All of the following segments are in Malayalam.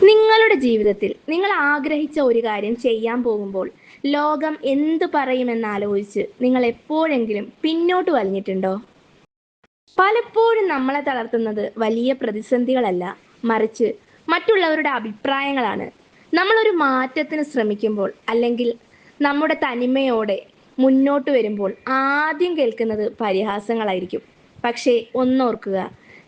നിങ്ങളുടെ ജീവിതത്തിൽ നിങ്ങൾ ആഗ്രഹിച്ച ഒരു കാര്യം ചെയ്യാൻ പോകുമ്പോൾ ലോകം എന്തു പറയുമെന്നാലോചിച്ച് നിങ്ങൾ എപ്പോഴെങ്കിലും പിന്നോട്ട് വലിഞ്ഞിട്ടുണ്ടോ? പലപ്പോഴും നമ്മളെ തളർത്തുന്നത് വലിയ പ്രതിസന്ധികളല്ല, മറിച്ച് മറ്റുള്ളവരുടെ അഭിപ്രായങ്ങളാണ്. നമ്മളൊരു മാറ്റത്തിന് ശ്രമിക്കുമ്പോൾ അല്ലെങ്കിൽ നമ്മുടെ തനിമയോടെ മുന്നോട്ട് വരുമ്പോൾ ആദ്യം കേൾക്കുന്നത് പരിഹാസങ്ങളായിരിക്കും. പക്ഷേ ഒന്നോർക്കുക,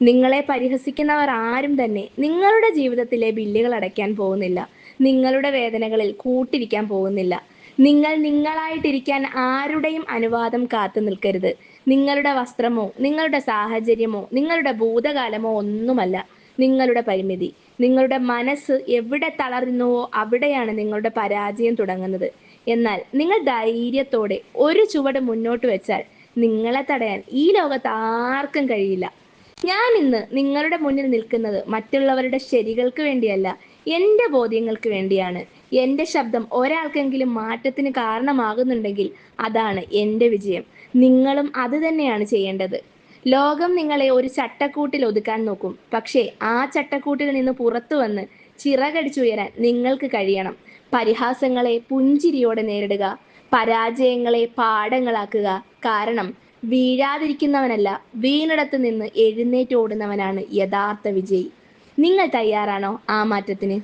നിങ്ങളെ പരിഹസിക്കുന്നവർ ആരും തന്നെ നിങ്ങളുടെ ജീവിതത്തിലെ ബില്ലുകൾ അടയ്ക്കാൻ പോകുന്നില്ല. നിങ്ങളുടെ വേദനകളിൽ കൂട്ടിരിക്കാൻ പോകുന്നില്ല. നിങ്ങൾ നിങ്ങളായിട്ടിരിക്കാൻ ആരുടെയും അനുവാദം കാത്തു നിൽക്കരുത്. നിങ്ങളുടെ വസ്ത്രമോ നിങ്ങളുടെ സാഹചര്യമോ നിങ്ങളുടെ ഭൂതകാലമോ ഒന്നുമല്ല നിങ്ങളുടെ പരിമിതി. നിങ്ങളുടെ മനസ്സ് എവിടെ തളരുന്നുവോ അവിടെയാണ് നിങ്ങളുടെ പരാജയം തുടങ്ങുന്നത്. എന്നാൽ നിങ്ങൾ ധൈര്യത്തോടെ ഒരു ചുവട് മുന്നോട്ട് വെച്ചാൽ നിങ്ങളെ തടയാൻ ഈ ലോകത്ത് ആർക്കും കഴിയില്ല. ഞാൻ ഇന്ന് നിങ്ങളുടെ മുന്നിൽ നിൽക്കുന്നത് മറ്റുള്ളവരുടെ ശരികൾക്ക് വേണ്ടിയല്ല, എൻ്റെ ബോധ്യങ്ങൾക്ക് വേണ്ടിയാണ്. എൻ്റെ ശബ്ദം ഒരാൾക്കെങ്കിലും മാറ്റത്തിന് കാരണമാകുന്നുണ്ടെങ്കിൽ അതാണ് എൻ്റെ വിജയം. നിങ്ങളും അത് തന്നെയാണ് ചെയ്യേണ്ടത്. ലോകം നിങ്ങളെ ഒരു ചട്ടക്കൂട്ടിൽ ഒതുക്കാൻ നോക്കും, പക്ഷേ ആ ചട്ടക്കൂട്ടിൽ നിന്ന് പുറത്തു വന്ന് ചിറകടിച്ചുയരാൻ നിങ്ങൾക്ക് കഴിയണം. പരിഹാസങ്ങളെ പുഞ്ചിരിയോടെ നേരിടുക, പരാജയങ്ങളെ പാഠങ്ങളാക്കുക. കാരണം വീഴാതിരിക്കുന്നവനല്ല, വീണിടത്ത് നിന്ന് എഴുന്നേറ്റ് ഓടുന്നവനാണ് യഥാർത്ഥ വിജയി. നിങ്ങൾ തയ്യാറാണോ ആ മാറ്റത്തിന്?